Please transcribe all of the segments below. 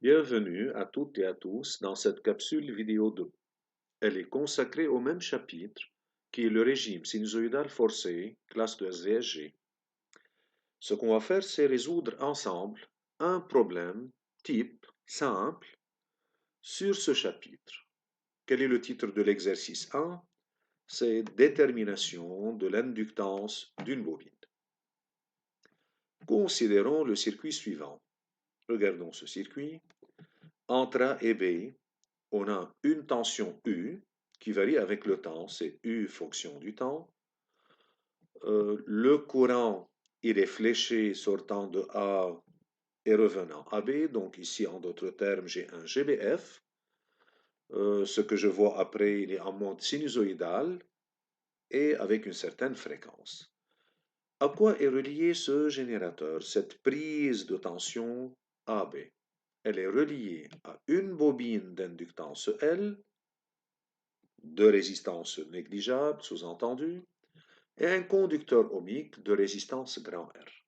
Bienvenue à toutes et à tous dans cette capsule vidéo 2. Elle est consacrée au même chapitre qui est le régime sinusoïdal forcé, classe de SVSG. Ce qu'on va faire, c'est résoudre ensemble un problème type simple sur ce chapitre. Quel est le titre de l'exercice 1? C'est détermination de l'inductance d'une bobine. Considérons le circuit suivant. Regardons ce circuit. Entre A et B, on a une tension U qui varie avec le temps, c'est U fonction du temps. Le courant, il est fléché sortant de A et revenant à B, donc ici en d'autres termes j'ai un GBF. Ce que je vois après, il est en mode sinusoïdal et avec une certaine fréquence. À quoi est relié ce générateur, cette prise de tension AB? Elle est reliée à une bobine d'inductance L, de résistance négligeable, sous-entendu, et un conducteur ohmique de résistance grand R.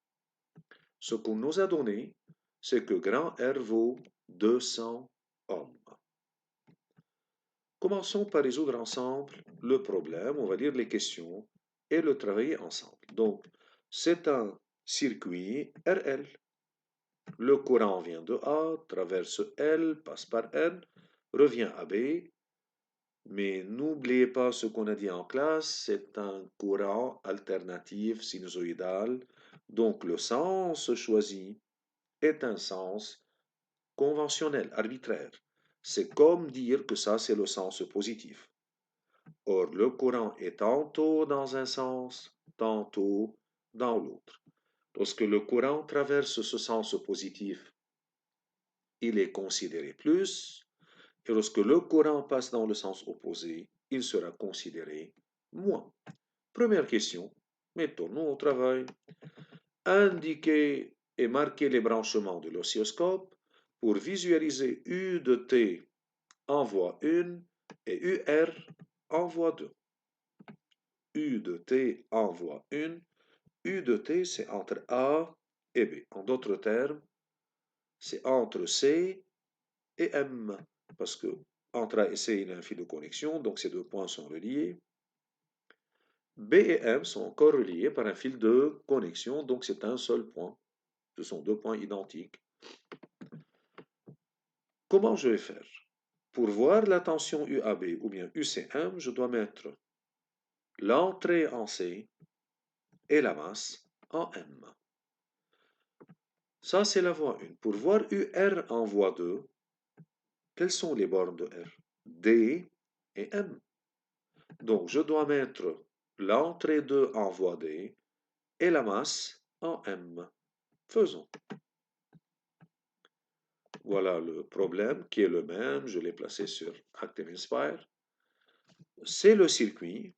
Ce qu'on nous a donné, c'est que grand R vaut 200 ohms. Commençons par résoudre ensemble le problème, on va lire les questions et le travailler ensemble. Donc, c'est un circuit RL. Le courant vient de A, traverse L, passe par N, revient à B, mais n'oubliez pas ce qu'on a dit en classe, c'est un courant alternatif sinusoïdal, donc le sens choisi est un sens conventionnel, arbitraire. C'est comme dire que ça c'est le sens positif. Or, le courant est tantôt dans un sens, tantôt dans l'autre. Lorsque le courant traverse ce sens positif, il est considéré plus, et lorsque le courant passe dans le sens opposé, il sera considéré moins. Première question, mettons-nous au travail. Indiquer et marquer les branchements de l'oscilloscope pour visualiser U de T en voie 1 et UR en voie 2. U de T en voie 1, U de T c'est entre A et B. En d'autres termes, c'est entre C et M, parce que entre A et C, il y a un fil de connexion, donc ces deux points sont reliés. B et M sont encore reliés par un fil de connexion, donc c'est un seul point. Ce sont deux points identiques. Comment je vais faire? Pour voir la tension UAB ou bien UCM, je dois mettre l'entrée en C et la masse en M. Ça, c'est la voie 1. Pour voir UR en voie 2, quelles sont les bornes de R? D et M. Donc, je dois mettre l'entrée 2 en voie D et la masse en M. Faisons. Voilà le problème qui est le même. Je l'ai placé sur Active Inspire. C'est le circuit.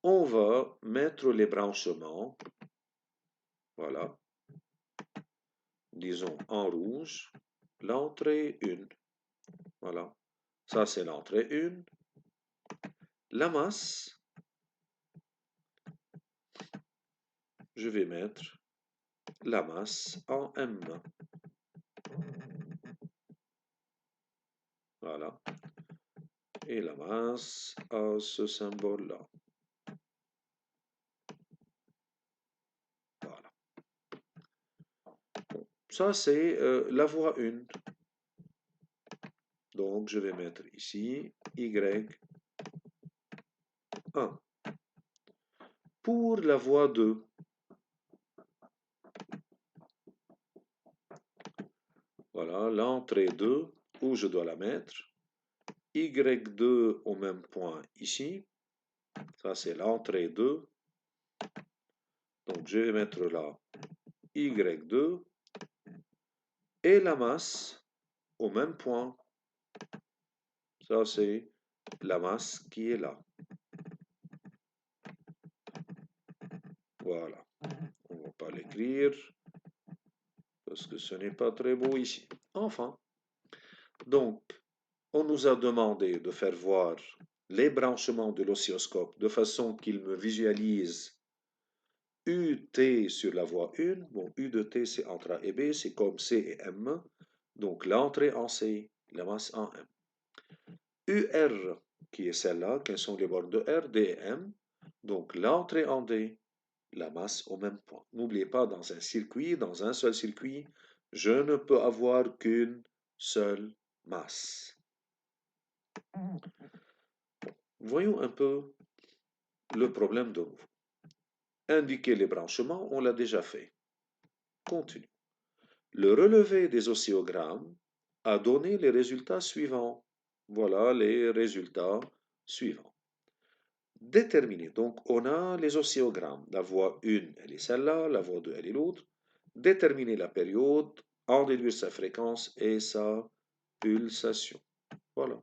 On va mettre les branchements. Voilà. Disons en rouge. L'entrée 1. Voilà. Ça, c'est l'entrée 1. La masse, je vais mettre la masse en M. Voilà. Et la masse a ce symbole-là. Voilà. Bon. Ça, c'est la voie 1. Donc, je vais mettre ici Y1. Pour la voie 2, voilà, l'entrée 2, où je dois la mettre. Y2 au même point ici. Ça, c'est l'entrée 2. Donc, je vais mettre là Y2 et la masse au même point. Ça, c'est la masse qui est là. Voilà. On ne va pas l'écrire parce que ce n'est pas très beau ici. Enfin, donc, on nous a demandé de faire voir les branchements de l'oscilloscope de façon qu'il me visualise UT sur la voie 1. Bon, U de T, c'est entre A et B, c'est comme C et M. Donc l'entrée en C, la masse en M. UR, qui est celle-là, quels sont les bornes de R, D et M. Donc l'entrée en D, la masse au même point. N'oubliez pas, dans un seul circuit, je ne peux avoir qu'une seule masse. Voyons un peu le problème de nouveau. Indiquer les branchements, on l'a déjà fait. Continue. Le relevé des oscillogrammes a donné les résultats suivants. Voilà les résultats suivants. Déterminer. Donc, on a les oscillogrammes. La voie 1, elle est celle-là. La voie 2, elle est l'autre. Déterminer la période, en déduire sa fréquence et sa pulsation. Voilà.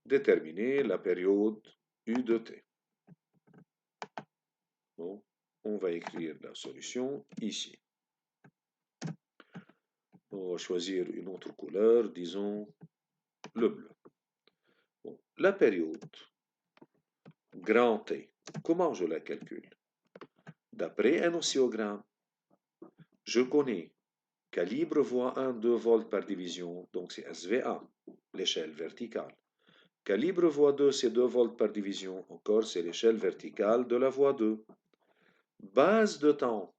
Déterminer la période U de t. Bon, on va écrire la solution ici. On va choisir une autre couleur, disons le bleu. Bon, la période grand T, comment je la calcule? D'après un oscillogramme, je connais calibre voie 1, 2 volts par division, donc c'est SV1, l'échelle verticale. Calibre voie 2, c'est 2 volts par division, encore c'est l'échelle verticale de la voie 2. Base de temps,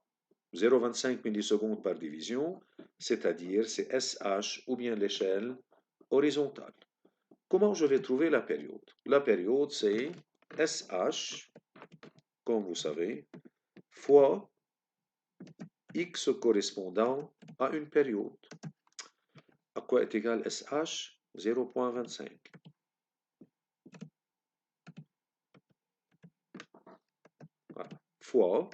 0,25 millisecondes par division, c'est-à-dire c'est SH ou bien l'échelle horizontale. Comment je vais trouver la période? La période, c'est SH, comme vous savez, fois X correspondant à une période. À quoi est égal SH? 0,25. Voilà. Fois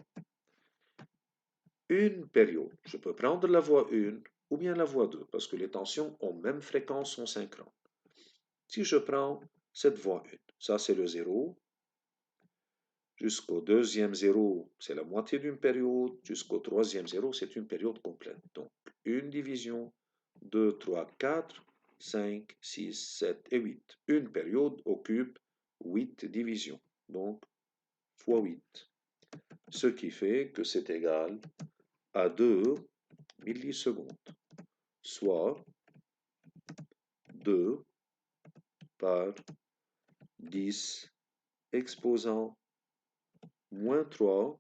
une période. Je peux prendre la voie 1 ou bien la voie 2 parce que les tensions ont même fréquence, sont synchrones. Si je prends cette voie 1, ça c'est le 0, jusqu'au deuxième 0, c'est la moitié d'une période, jusqu'au troisième 0, c'est une période complète. Donc, une division, 2, 3, 4, 5, 6, 7 et 8. Une période occupe 8 divisions, donc fois 8. Ce qui fait que c'est égal à 2 millisecondes, soit 2 par 10 exposant moins 3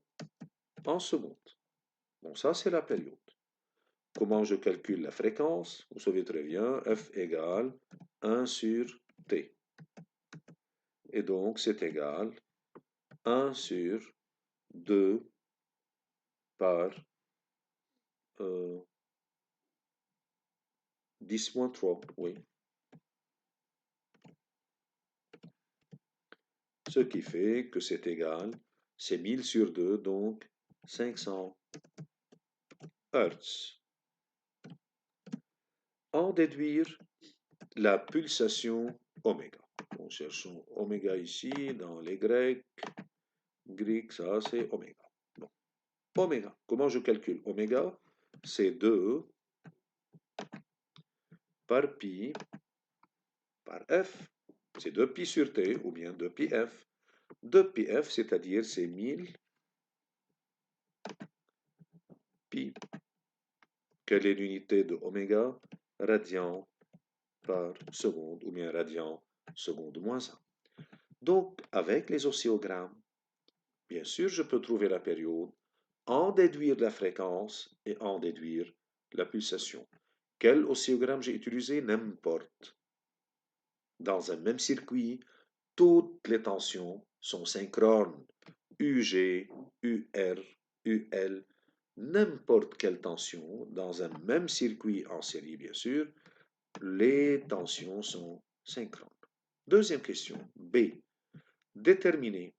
en secondes. Bon, ça c'est la période. Comment je calcule la fréquence? Vous savez très bien, F égale 1 sur T. Et donc, c'est égal 1 sur 2 par 10 moins 3, oui. Ce qui fait que c'est égal, c'est 1000 sur 2, donc 500 Hertz. En déduire la pulsation oméga. Bon, cherchons oméga ici, dans les grecs. Grec, ça c'est oméga. Bon. Oméga, comment je calcule? Oméga, c'est 2 par pi par f. C'est 2 pi sur t, ou bien 2 pi f. 2 pi f, c'est-à-dire c'est 1000 pi. Quelle est l'unité de oméga? Radian par seconde, ou bien radian seconde moins 1. Donc, avec les oscillogrammes, bien sûr, je peux trouver la période, en déduire la fréquence et en déduire la pulsation. Quel oscillogramme j'ai utilisé? N'importe. Dans un même circuit, toutes les tensions sont synchrones. UG, UR, UL, n'importe quelle tension, dans un même circuit en série, bien sûr, les tensions sont synchrones. Deuxième question, B. Déterminer.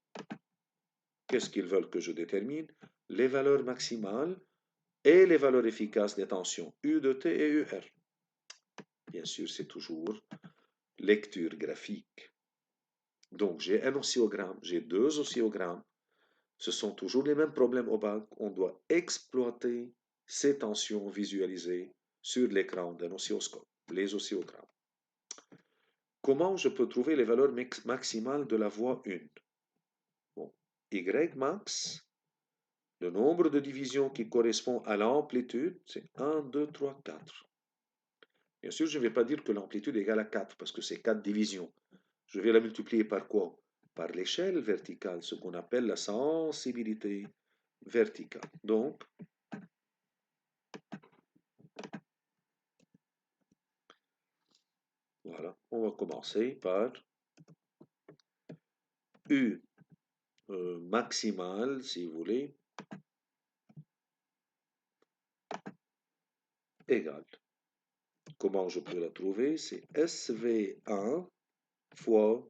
Qu'est-ce qu'ils veulent que je détermine? Les valeurs maximales et les valeurs efficaces des tensions U de T et UR. Bien sûr, c'est toujours lecture graphique. Donc, j'ai un oscillogramme, j'ai deux oscillogrammes. Ce sont toujours les mêmes problèmes au bac. On doit exploiter ces tensions visualisées sur l'écran d'un oscilloscope, les oscillogrammes. Comment je peux trouver les valeurs maximales de la voie 1? Bon, Y max Le nombre de divisions qui correspond à l'amplitude, c'est 1, 2, 3, 4. Bien sûr, je ne vais pas dire que l'amplitude est égale à 4, parce que c'est 4 divisions. Je vais la multiplier par quoi? Par l'échelle verticale, ce qu'on appelle la sensibilité verticale. Donc, voilà, on va commencer par U maximal, si vous voulez, égale. Comment je peux la trouver? C'est SV1 fois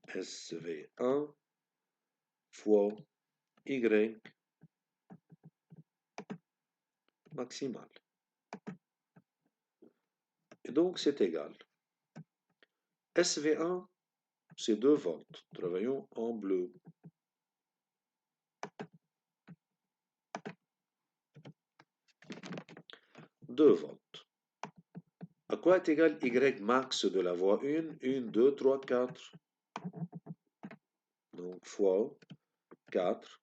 SV1 fois Y maximal. Et donc, c'est égal. SV1, c'est 2 volts. Travaillons en bleu. 2 volts. À quoi est égal Y max de la voie 1? 1, 2, 3, 4. Donc, fois 4.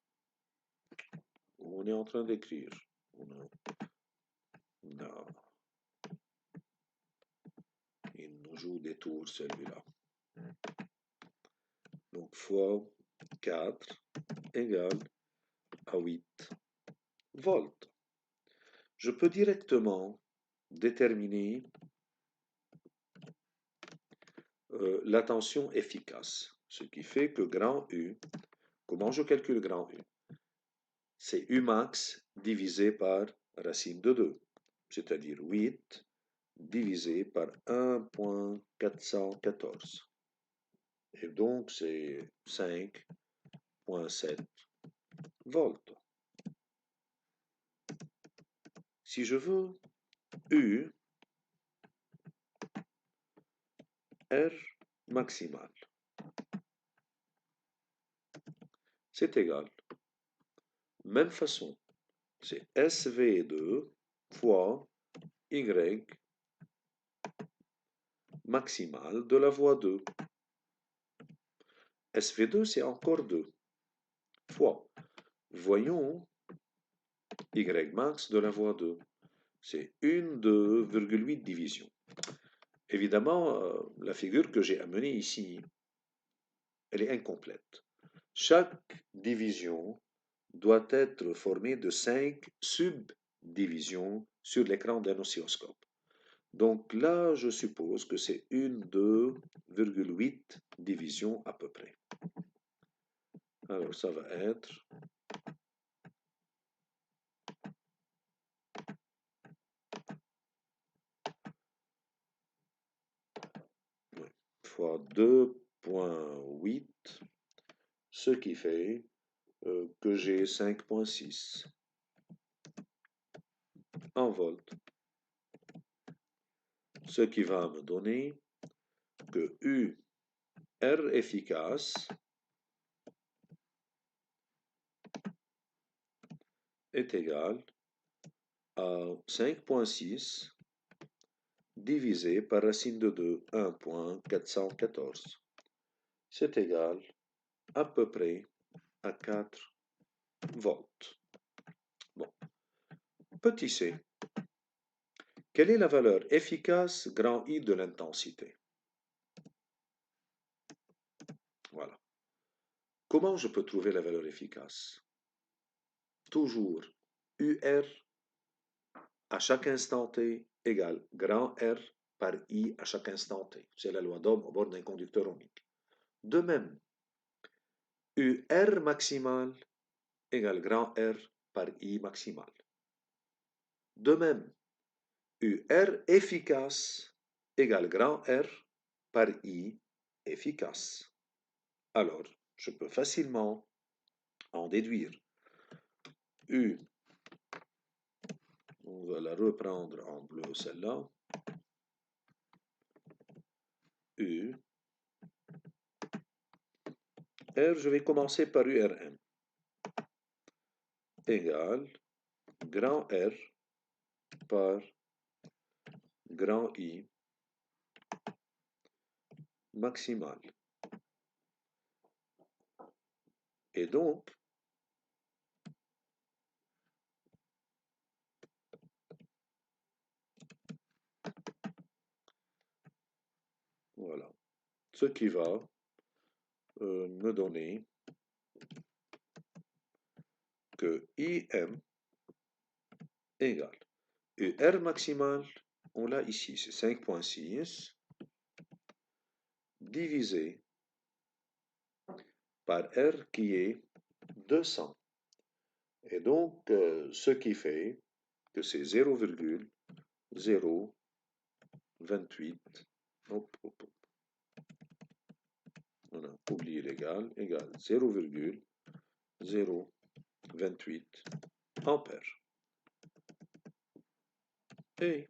On est en train d'écrire. Non. Non. Il nous joue des tours, celui-là. Donc, fois 4 égale à 8 volts. Je peux directement déterminer la tension efficace. Ce qui fait que grand U, comment je calcule grand U? C'est U max divisé par racine de 2, c'est-à-dire 8 divisé par 1.414. Et donc, c'est 5.7 volts. Si je veux U, R maximal, c'est égal. Même façon, c'est SV2 fois Y maximal de la voie 2. SV2, c'est encore 2 fois. Voyons Y max de la voie 2. C'est une 2,8 divisions. Évidemment, la figure que j'ai amenée ici, elle est incomplète. Chaque division doit être formée de 5 subdivisions sur l'écran d'un oscilloscope. Donc là, je suppose que c'est une 2,8 divisions à peu près. Alors, ça va être fois 2,8, ce qui fait que j'ai 5,6 en volts. Ce qui va me donner que U R efficace est égal à 5,6 divisé par racine de 2, 1.414. C'est égal à peu près à 4 volts. Bon, petit c. Quelle est la valeur efficace grand I de l'intensité? Voilà. Comment je peux trouver la valeur efficace? Toujours UR à chaque instant t égale grand R par I à chaque instant t. C'est la loi d'Ohm au bord d'un conducteur ohmique. De même, UR maximal égale grand R par I maximal. De même, UR efficace égale grand R par I efficace. Alors, je peux facilement en déduire U. On va la reprendre en bleu, celle-là. U. R, je vais commencer par URM. Égale grand R par grand I maximal. Et donc, voilà, ce qui va me donner que IM égale UR maximal, on l'a ici, c'est 5,6 divisé par R qui est 200. Et donc, ce qui fait que c'est 0,028, hop, hop, hop, on a oublié l'égal, égale 0,028 ampères. Et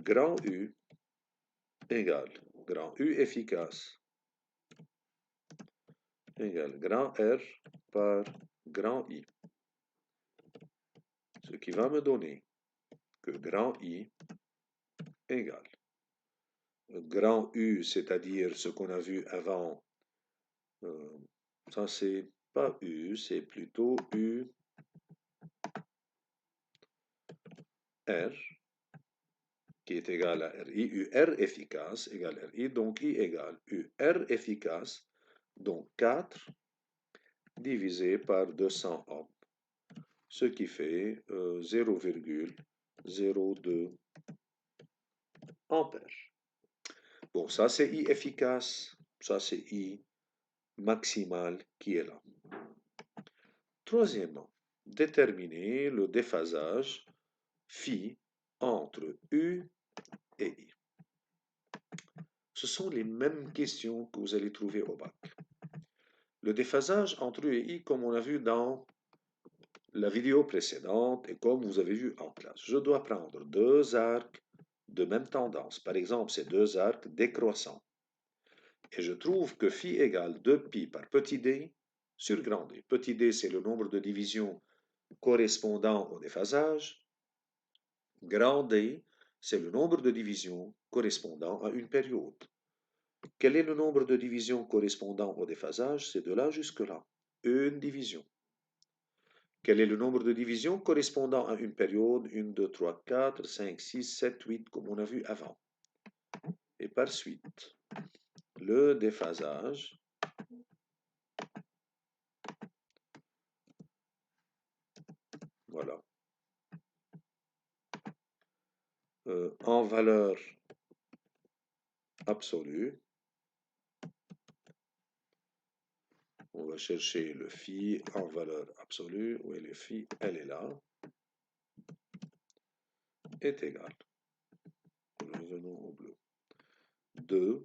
grand U égale grand U efficace égale grand R par grand I. Ce qui va me donner que grand I égale grand U, c'est-à-dire ce qu'on a vu avant, ça c'est pas U, c'est plutôt U R qui est égal à RI, UR efficace égale RI, donc I égale UR efficace, donc 4 divisé par 200 ohms, ce qui fait 0,02 ampères. Bon, ça c'est I efficace, ça c'est I maximal qui est là. Troisièmement, déterminer le déphasage phi entre U et I. Ce sont les mêmes questions que vous allez trouver au bac. Le déphasage entre U et I, comme on a vu dans la vidéo précédente et comme vous avez vu en classe, je dois prendre deux arcs de même tendance. Par exemple, ces deux arcs décroissants. Et je trouve que phi égale 2pi par petit d sur grand D. Petit d, c'est le nombre de divisions correspondant au déphasage. Grand D, c'est le nombre de divisions correspondant à une période. Quel est le nombre de divisions correspondant au déphasage? C'est de là jusque là. Une division. Quel est le nombre de divisions correspondant à une période? 1, 2, 3, 4, 5, 6, 7, 8, comme on a vu avant. Et par suite, le déphasage voilà, en valeur absolue, on va chercher le phi en valeur absolue, où est le phi? Elle est là, est égal, revenons au bleu, 2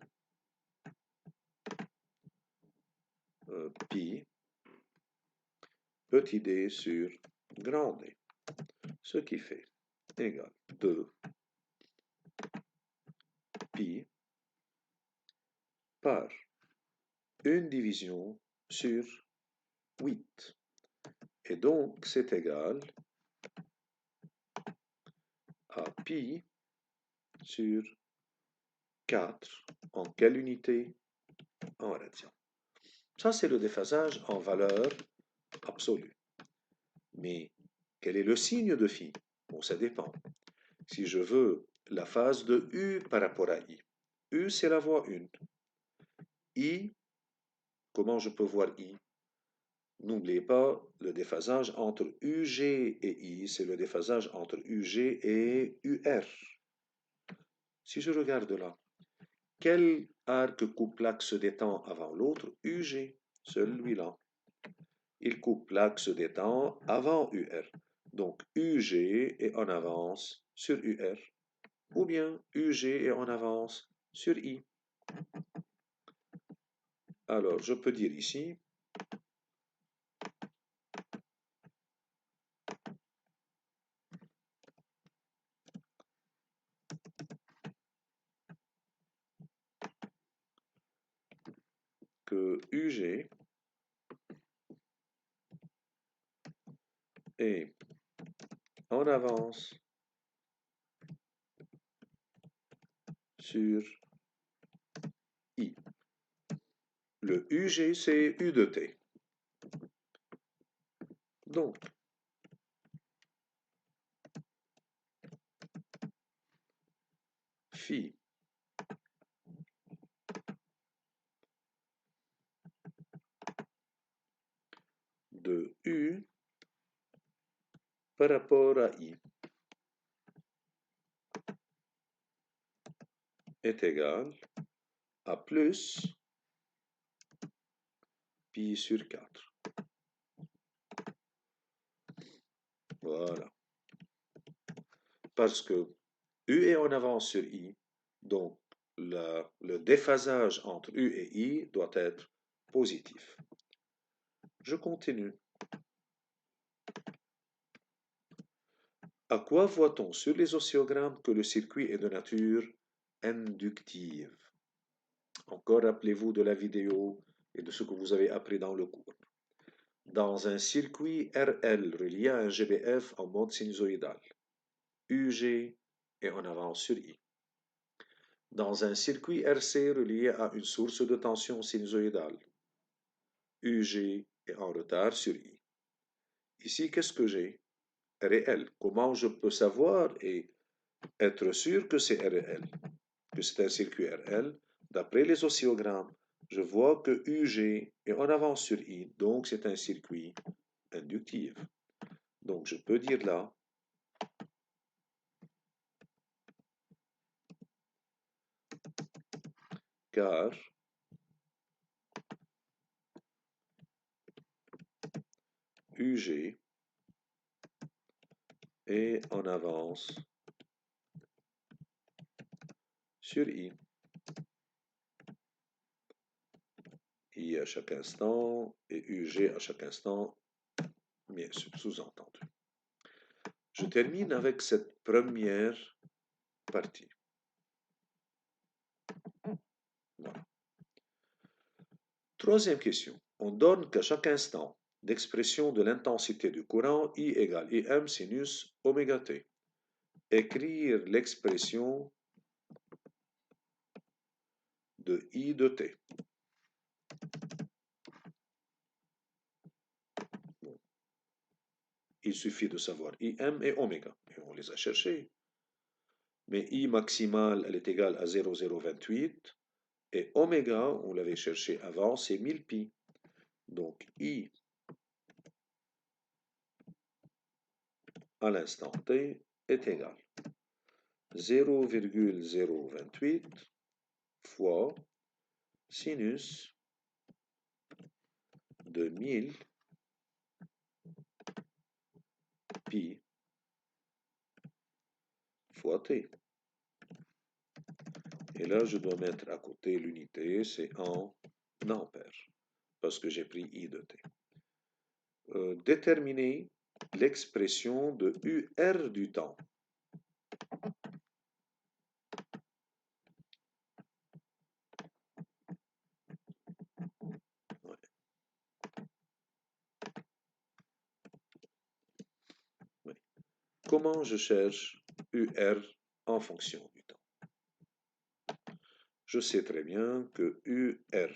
pi petit d sur grand D, ce qui fait égal 2 pi par une division sur 8. Et donc, c'est égal à pi sur 4. En quelle unité? En radian. Ça, c'est le déphasage en valeur absolue. Mais quel est le signe de phi? Bon, ça dépend. Si je veux la phase de U par rapport à I, U, c'est la voie 1. I, comment je peux voir I? N'oubliez pas le déphasage entre UG et I, c'est le déphasage entre UG et UR. Si je regarde là, quel arc coupe l'axe des temps avant l'autre? UG, celui-là. Il coupe l'axe des temps avant UR. Donc UG est en avance sur UR, ou bien UG est en avance sur I. Alors, je peux dire ici que UG est en avance sur I. le UG, c'est U de T. Donc, phi de U par rapport à I est égal à plus pi sur 4. Voilà. Parce que U est en avance sur I, donc le déphasage entre U et I doit être positif. Je continue. À quoi voit-on sur les oscillogrammes que le circuit est de nature inductive? Encore rappelez-vous de la vidéo et de ce que vous avez appris dans le cours. Dans un circuit RL relié à un GBF en mode sinusoïdal, UG est en avance sur I. Dans un circuit RC relié à une source de tension sinusoïdale, UG est en retard sur I. Ici, qu'est-ce que j'ai? Réel. Comment je peux savoir et être sûr que c'est RL, que c'est un circuit RL? D'après les oscillogrammes, je vois que UG est en avance sur I, donc c'est un circuit inductif. Donc je peux dire là, car UG est en avance sur I. I à chaque instant et UG à chaque instant, bien sûr, sous-entendu. Je termine avec cette première partie. Voilà. Troisième question. On donne qu'à chaque instant d'expression de l'intensité du courant, I égale Im sinus oméga t. Écrire l'expression de I de t. Bon. Il suffit de savoir Im et oméga, et on les a cherchés. Mais I maximale, elle est égale à 0,028, et oméga, on l'avait cherché avant, c'est 1000 pi. Donc I à l'instant t est égal 0,028 fois sinus de 1000 pi fois t. Et là, je dois mettre à côté l'unité, c'est en ampères, parce que j'ai pris I de t. Déterminer l'expression de UR du temps. Ouais. Ouais. Comment je cherche UR en fonction du temps? Je sais très bien que UR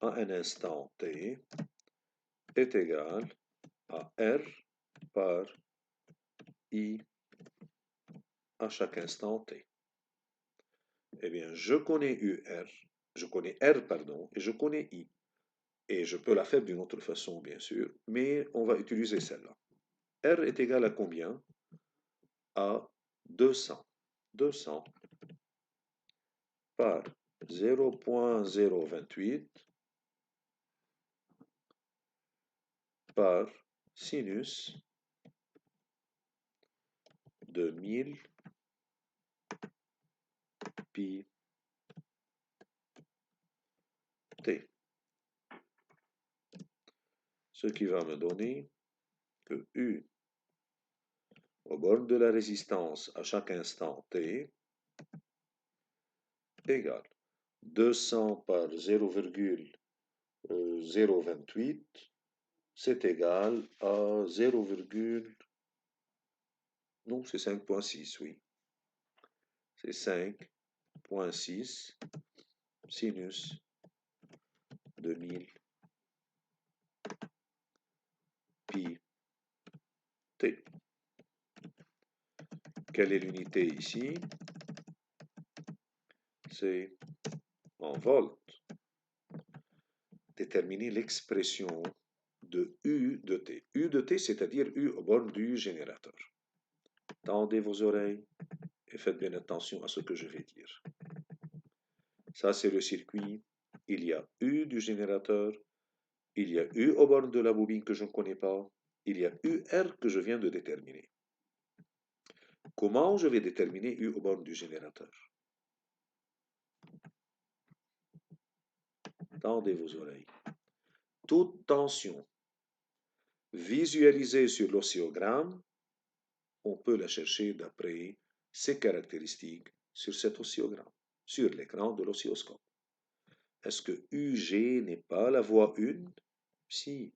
à un instant t est égal à R par I à chaque instant t. Eh bien, je connais UR, je connais R, pardon, et je connais I. Et je peux la faire d'une autre façon, bien sûr, mais on va utiliser celle-là. R est égal à combien? À 200. 200 par 0,028 par sinus de 1000 pi t. Ce qui va me donner que U au bord de la résistance à chaque instant t égale 200 par 0,028, c'est égal à 0, non, c'est 5,6, oui. C'est 5,6 sinus 2000 pi t. Quelle est l'unité ici? C'est en volts. Déterminer l'expression de U de t. U de t, c'est-à-dire U aux bornes du générateur. Tendez vos oreilles et faites bien attention à ce que je vais dire. Ça, c'est le circuit. Il y a U du générateur. Il y a U aux bornes de la bobine que je ne connais pas. Il y a UR que je viens de déterminer. Comment je vais déterminer U aux bornes du générateur? Tendez vos oreilles. Toute tension visualisée sur l'oscillogramme, on peut la chercher d'après ses caractéristiques sur cet oscillogramme, sur l'écran de l'oscilloscope. Est-ce que UG n'est pas la voie 1? Si.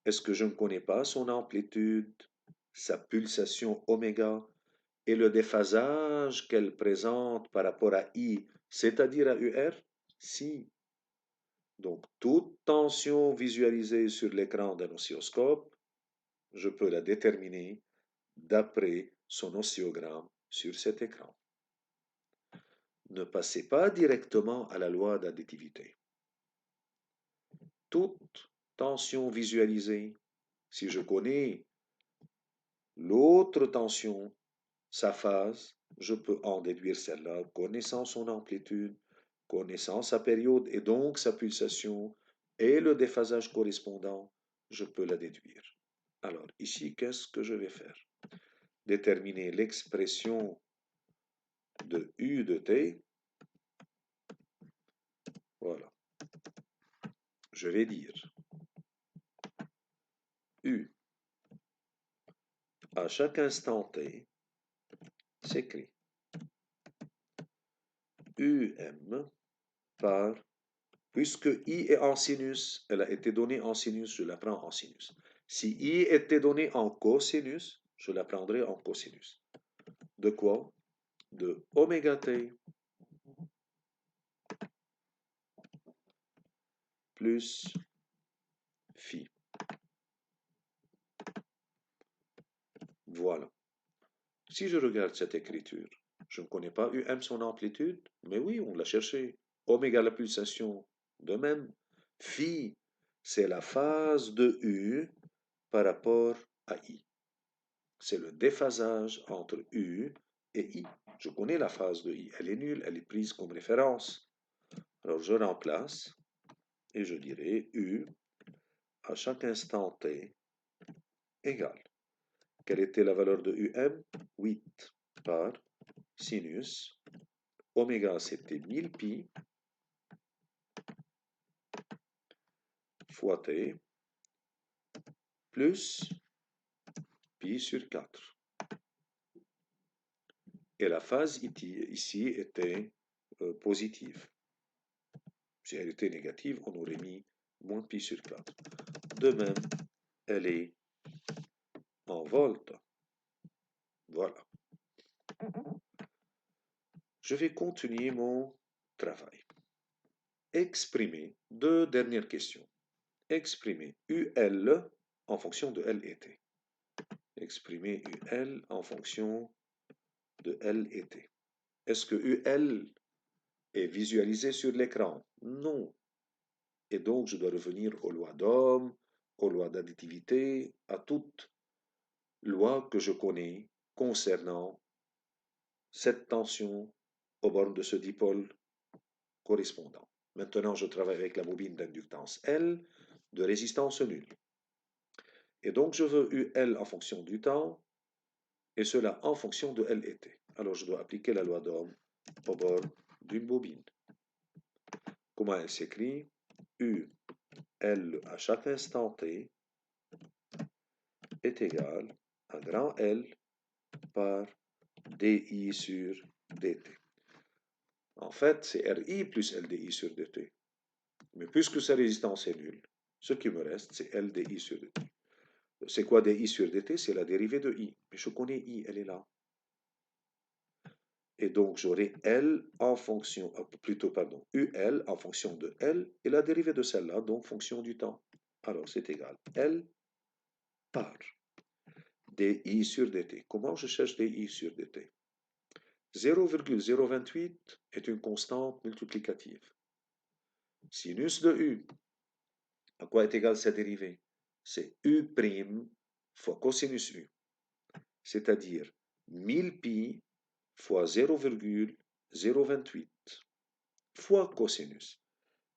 Est-ce que je ne connais pas son amplitude, sa pulsation oméga et le déphasage qu'elle présente par rapport à I, c'est-à-dire à UR? Si. Donc, toute tension visualisée sur l'écran d'un oscilloscope, je peux la déterminer d'après son oscillogramme sur cet écran. Ne passez pas directement à la loi d'additivité. Toute tension visualisée, si je connais l'autre tension, sa phase, je peux en déduire celle-là, connaissant son amplitude, connaissant sa période et donc sa pulsation et le déphasage correspondant, je peux la déduire. Alors ici, qu'est-ce que je vais faire? Déterminer l'expression de U de t. Voilà. Je vais dire U à chaque instant t s'écrit UM par, puisque I est en sinus, elle a été donnée en sinus, je la prends en sinus. Si I était donné en cosinus, je la prendrai en cosinus. De quoi? De oméga t plus phi. Voilà. Si je regarde cette écriture, je ne connais pas UM son amplitude, mais oui, on l'a cherché. Oméga la pulsation, de même. Phi, c'est la phase de U par rapport à I. C'est le déphasage entre U et I. Je connais la phase de I, elle est nulle, elle est prise comme référence. Alors je remplace et je dirai U à chaque instant t égale. Quelle était la valeur de UM? 8 par sinus. Oméga, c'était 1000 pi fois t plus pi sur 4. Et la phase ici était positive. Si elle était négative, on aurait mis moins pi sur 4. De même, elle est en volts. Voilà. Je vais continuer mon travail. Exprimer deux dernières questions. Exprimer UL en fonction de L et T. Exprimer UL en fonction de L et T. Est-ce que UL est visualisé sur l'écran? Non. Et donc, je dois revenir aux lois d'Ohm, aux lois d'additivité, à toute loi que je connais concernant cette tension aux bornes de ce dipôle correspondant. Maintenant, je travaille avec la bobine d'inductance L de résistance nulle. Et donc, je veux UL en fonction du temps, et cela en fonction de L et T. Alors, je dois appliquer la loi d'Ohm au bord d'une bobine. Comment elle s'écrit? U, L à chaque instant T est égal à grand L par dI sur dt. En fait, c'est RI plus LDI sur dt. Mais puisque sa résistance est nulle, ce qui me reste, c'est LDI sur dt. C'est quoi dI sur dt? C'est la dérivée de I. Mais je connais I, elle est là. Et donc, j'aurai L en fonction, plutôt, pardon, UL en fonction de L et la dérivée de celle-là, donc fonction du temps. Alors, c'est égal L par dI sur dt. Comment je cherche dI sur dt? 0,028 est une constante multiplicative. Sinus de U, à quoi est égale sa dérivée? C'est U' fois cosinus U, c'est-à-dire 1000 pi fois 0,028 fois cosinus.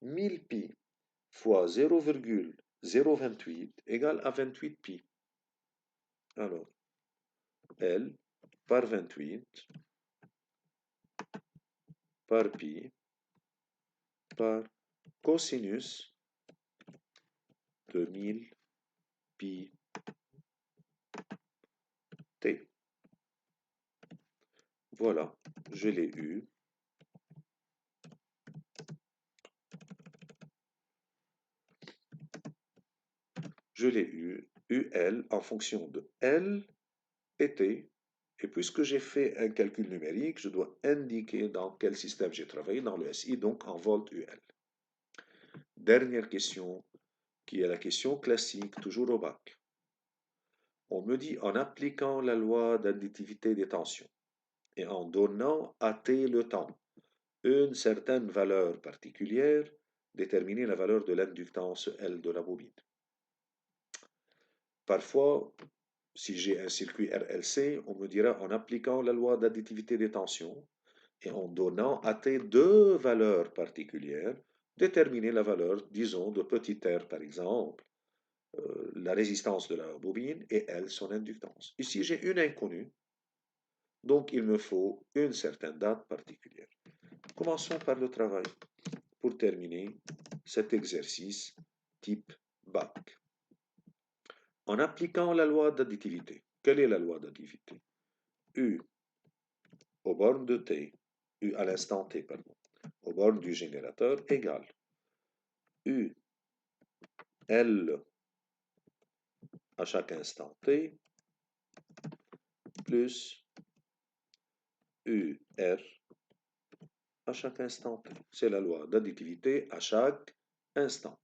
1000 pi fois 0,028 égale à 28 pi. Alors, L par 28 par pi par cosinus de 1000 pi t. Voilà, je l'ai eu. Je l'ai eu, UL en fonction de L et T. Et puisque j'ai fait un calcul numérique, je dois indiquer dans quel système j'ai travaillé, dans le SI, donc en volt UL. Dernière question, qui est la question classique, toujours au bac. On me dit, en appliquant la loi d'additivité des tensions et en donnant à T le temps, une certaine valeur particulière, déterminer la valeur de l'inductance L de la bobine. Parfois, si j'ai un circuit RLC, on me dira en appliquant la loi d'additivité des tensions et en donnant à T deux valeurs particulières, déterminer la valeur, disons, de petit r par exemple, la résistance de la bobine et L son inductance. Ici, j'ai une inconnue, donc il me faut une certaine date particulière. Commençons par le travail pour terminer cet exercice type bac. En appliquant la loi d'additivité, quelle est la loi d'additivité? U aux bornes de t, U à l'instant t, pardon, aux bornes du générateur égale U L à chaque instant t plus U R à chaque instant t. C'est la loi d'additivité à chaque instant.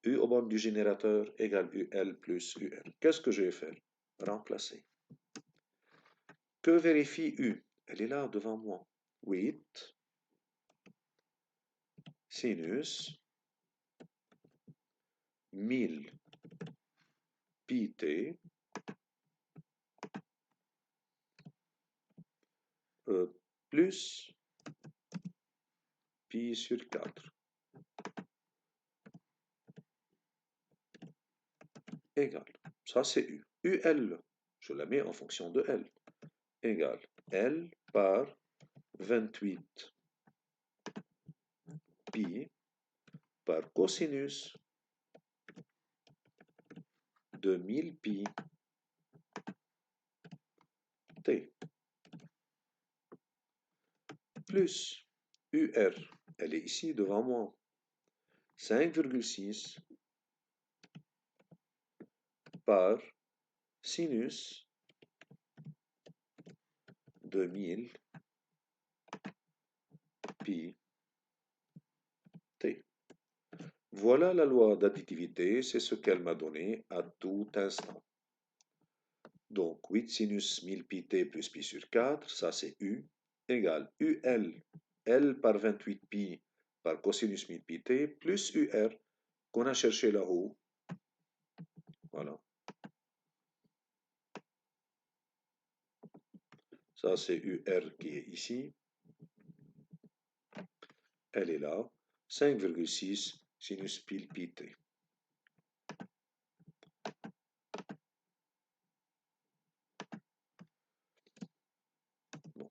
U aux bornes du générateur égale UL plus UR. Qu'est-ce que je vais faire? Remplacer. Que vérifie U? Elle est là devant moi. 8 sinus 1000 pi t plus pi sur 4 égale. Ça, c'est U. UL, je la mets en fonction de L, égale L par 28 pi par cosinus de 1000 pi t plus UR, elle est ici devant moi, 5,6 par sinus de 1000 pi t. Voilà la loi d'additivité, c'est ce qu'elle m'a donné à tout instant. Donc 8 sinus 1000 pi t plus pi sur 4, ça c'est U, égale UL, L par 28 pi par cosinus 1000 pi t, plus UR, qu'on a cherché là-haut. Voilà. Ça c'est UR qui est ici. Elle est là. 5,6 sinus pi pi t. Bon.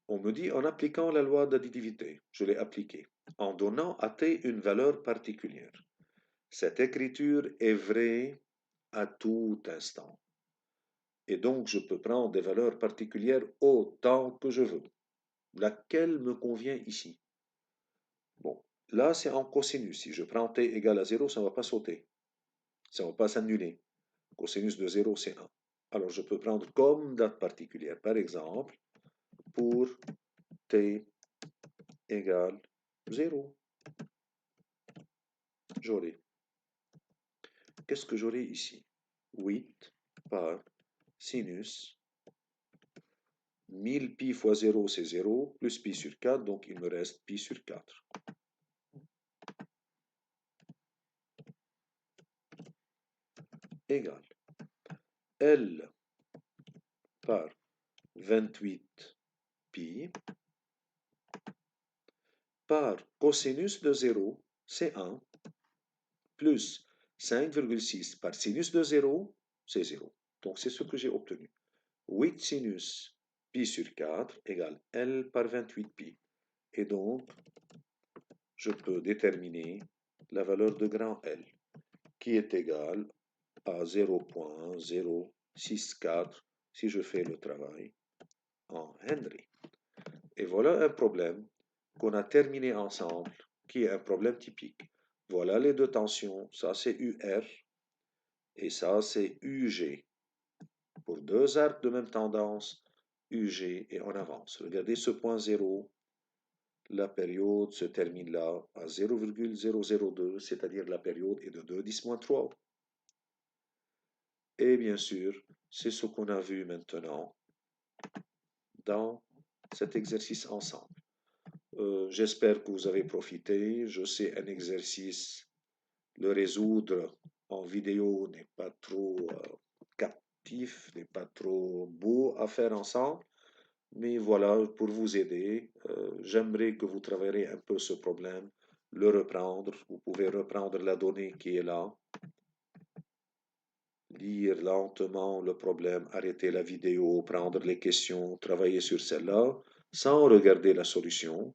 On me dit en appliquant la loi d'additivité, je l'ai appliquée, en donnant à t une valeur particulière. Cette écriture est vraie à tout instant. Et donc, je peux prendre des valeurs particulières autant que je veux. Laquelle me convient ici? Bon, là, c'est en cosinus. Si je prends t égale à 0, ça ne va pas sauter. Ça ne va pas s'annuler. Cosinus de 0, c'est 1. Alors, je peux prendre comme date particulière. Par exemple, pour t égale 0. J'aurai. Qu'est-ce que j'aurai ici? 8 par sinus 1000 pi fois 0, c'est 0, plus pi sur 4, donc il me reste pi sur 4. Égale L par 28 pi par cosinus de 0, c'est 1, plus 5,6 par sinus de 0, c'est 0. Donc c'est ce que j'ai obtenu. 8 sinus pi sur 4 égale L par 28 pi. Et donc, je peux déterminer la valeur de grand L, qui est égale à 0,064 si je fais le travail en Henry. Et voilà un problème qu'on a terminé ensemble, qui est un problème typique. Voilà les deux tensions, ça c'est UR et ça c'est UG. Pour deux arcs de même tendance, UG et en avance. Regardez ce point 0, la période se termine là à 0,002, c'est-à-dire la période est de 2 10-3. Et bien sûr, c'est ce qu'on a vu maintenant dans cet exercice ensemble. J'espère que vous avez profité. Je sais un exercice, le résoudre en vidéo n'est pas trop captif, n'est pas trop beau à faire ensemble. Mais voilà, pour vous aider, j'aimerais que vous travailliez un peu ce problème, le reprendre. Vous pouvez reprendre la donnée qui est là, lire lentement le problème, arrêter la vidéo, prendre les questions, travailler sur celle-là, sans regarder la solution.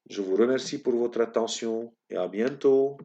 Je vous remercie pour votre attention et à bientôt.